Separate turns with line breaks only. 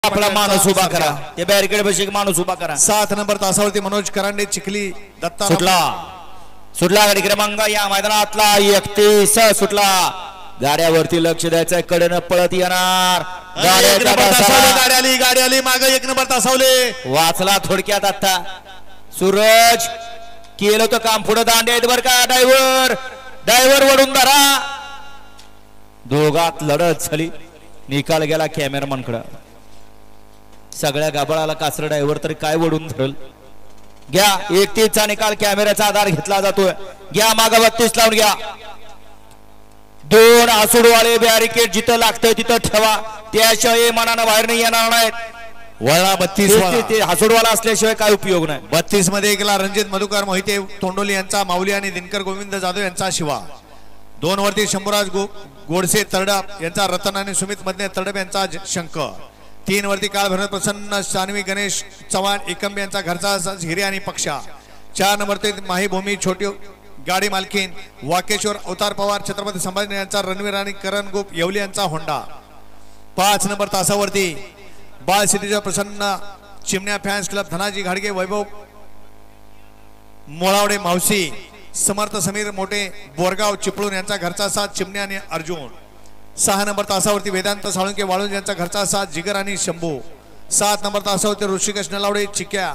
आपला माणूस उभा करा, ते बॅरिकेड बशी माणूस उभा करा।
7 नंबर तासावरती मनोज करांडे चिखली दत्ता
सुटला गाडी क्रमांक या मैदानातला 31 सुटला। गाड्यावरती लक्ष द्यायचं, कडेनं पळत येणार
गाडी आली मागे 1 नंबर तासावले
वाचला थोडक्यात। आता सूरज केलं तर काम, पुढे दांडे आहेत बरं का। ड्रायव्हर वडून धरा, दोघात लढत झाली, निकाल गेला कॅमेरामन कडे। सगळ्या गाबळाला कासर ड्रायव्हर तरी काय वडून धरल। घ्या 31 चा निकाल, कॅमेऱ्याचा आधार घेतला जातोय। घ्या माग 32 लावून घ्या। 2 आसुडवाले बॅरिकेड जिथं लागतंय तिथं ठेवा, त्याशिवाय मनानं बाहेर नाही येणार नाहीत।
वळा 32
हासुडवाला असल्याशिवाय काय उपयोग नाही।
32 मध्ये एकला रणजित मधुकर मोहिते तोंडोली यांचा माऊली आणि दिनकर गोविंद जाधव यांचा शिवा। 2 वरती शंभूराज गोडसे तरडप यांचा रतन आणि सुमित मधने तरडप यांचा शंक। 3 वरती काळ भरत प्रसन्न सानवी गणेश चव्हाण एकंबे यांचा घरचा हिरे आणि पक्षा। 4 नंबर ते माहीभूमी छोटी गाडी मालकीन वाकेश्वर अवतार पवार छत्रपती संभाजी यांचा रणवीर आणि करण गोप येवली यांचा होंडा। 5 नंबर तासावरती बाळ सिद्धीच्या प्रसन्न चिमण्या फॅन्स क्लब धनाजी घाडगे वैभव मोळावडे मावशी समर्थ समीर मोठे बोरगाव चिपळूण यांचा घरचा साथ चिमण्या आणि अर्जुन। 6 नंबर तासावरती वेदांत साळुंके वाळुंज यांचा घरचा साथ जिगर आणि शंभू। 7 नंबर तासावरती ऋषिकेश नलावडे चिक्या